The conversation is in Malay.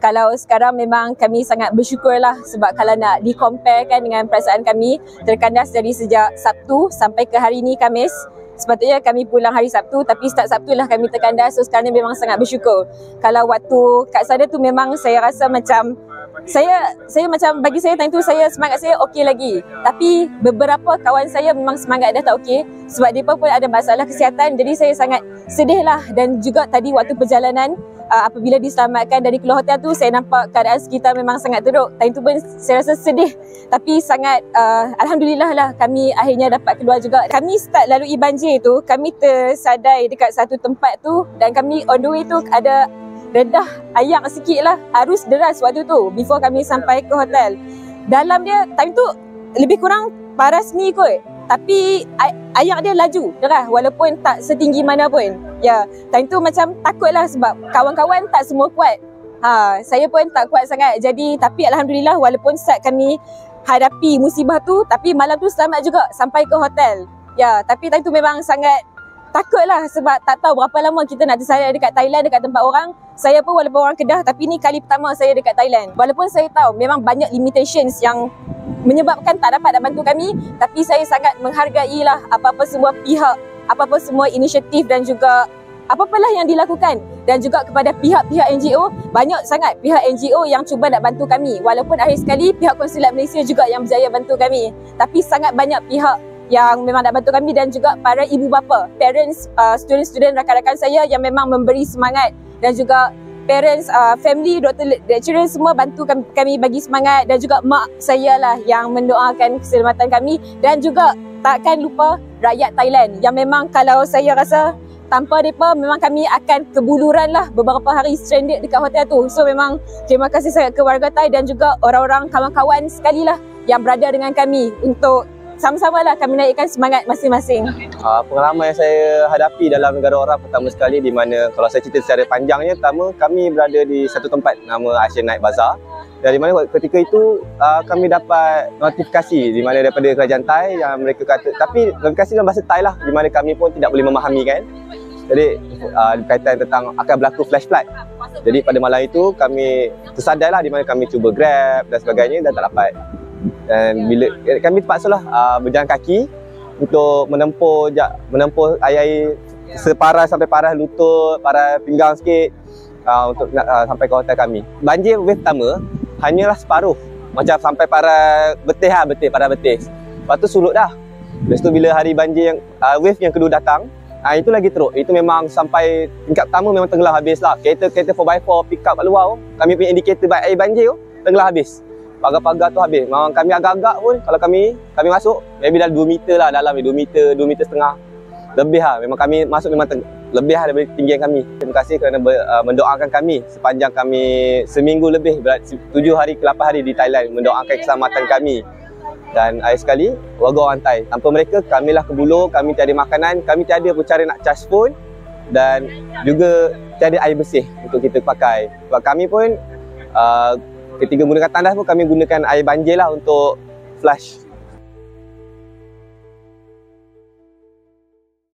kalau sekarang memang kami sangat bersyukur lah, sebab kalau nak dikomparekan dengan perasaan kami terkandas dari sejak Sabtu sampai ke hari ni Khamis. Sepatutnya kami pulang hari Sabtu, tapi start Sabtu lah kami terkandas. So sekarang ni memang sangat bersyukur. Kalau waktu kat sana tu memang saya rasa macam saya macam, bagi saya time tu semangat saya okey lagi. Tapi beberapa kawan saya memang semangat dah tak okey, sebab mereka pun ada masalah kesihatan. Jadi saya sangat sedih lah. Dan juga tadi waktu perjalanan, apabila diselamatkan dari keluar hotel tu, saya nampak keadaan sekitar memang sangat teruk. Time tu pun saya rasa sedih, tapi sangat alhamdulillah lah kami akhirnya dapat keluar juga. Kami start lalui banjir tu, kami tersadai dekat satu tempat tu, dan kami on the way tu ada redah ayak sikit lah, arus deras waktu tu before kami sampai ke hotel. Dalam dia time tu lebih kurang paras ni kot, tapi ayak dia laju deras walaupun tak setinggi mana pun. Ya, time tu macam takut lah sebab kawan-kawan tak semua kuat. Saya pun tak kuat sangat. Jadi tapi alhamdulillah walaupun start kami hadapi musibah tu, tapi malam tu selamat juga sampai ke hotel. Ya, tapi time tu memang sangat takut lah sebab tak tahu berapa lama kita nak tersadai dekat Thailand, dekat tempat orang. Saya pun walaupun orang Kedah, tapi ni kali pertama saya dekat Thailand. Walaupun saya tahu memang banyak limitations yang menyebabkan tak dapat nak bantu kami, tapi saya sangat menghargai lah apa-apa semua pihak, apa-apa semua inisiatif dan juga apa-apalah yang dilakukan. Dan juga kepada pihak-pihak NGO, banyak sangat pihak NGO yang cuba nak bantu kami. Walaupun akhir sekali pihak Konsulat Malaysia juga yang berjaya bantu kami, tapi sangat banyak pihak yang memang nak bantu kami, dan juga para ibu bapa, parents, student-student, rakan-rakan saya yang memang memberi semangat, dan juga parents, family, doktor, lecturer semua bantu kami bagi semangat, dan juga mak saya lah yang mendoakan keselamatan kami. Dan juga takkan lupa rakyat Thailand yang memang kalau saya rasa tanpa mereka memang kami akan kebuluran lah beberapa hari stranded dekat hotel tu. So memang terima kasih sangat ke warga Thai dan juga orang-orang kawan-kawan sekali lah yang berada dengan kami untuk sama-sama lah kami naikkan semangat masing-masing. Pengalaman yang saya hadapi dalam negara orang pertama sekali, di mana kalau saya cerita secara panjangnya, pertama kami berada di satu tempat nama Asian Night Bazaar. Dan di mana ketika itu kami dapat notifikasi di mana daripada kerajaan Thai yang mereka kata, tapi notifikasi dalam bahasa Thai lah, di mana kami pun tidak boleh memahami kan. Jadi berkaitan tentang akan berlaku flash flood. Jadi pada malam itu kami tersadai lah, di mana kami cuba Grab dan sebagainya dan tak dapat. Dan bila kami terpaksalah berjalan kaki untuk menempuh air separah sampai parah lutut, parah pinggang sikit untuk nak sampai ke hotel kami. Banjir wave pertama hanyalah separuh, macam sampai parah betih parah betih. Lepas tu surut dah. Lepas tu bila hari banjir yang wave yang kedua datang, itu lagi teruk. Itu memang sampai tingkat pertama memang tenggelam habis lah. Kereta 4x4 pick up kat luar tu, kami punya indikator air banjir tu tenggelam habis. Pagar-pagar tu habis. Memang kami agak-agak pun kalau kami masuk maybe dah 2 meter lah dalam, 2 meter setengah. Lebih lah. Memang kami masuk memang lebih lah daripada tinggian kami. Terima kasih kerana mendoakan kami sepanjang kami seminggu lebih, 7 hari ke 8 hari di Thailand, mendoakan keselamatan kami. Dan akhir sekali, warga orang Thai, tanpa mereka kamilah kebulur, kami tiada makanan, kami tiada pun cara nak charge phone, dan juga tiada air bersih untuk kita pakai. Sebab kami pun ketika menggunakan tandas pun kami gunakan air banjir lah untuk flush.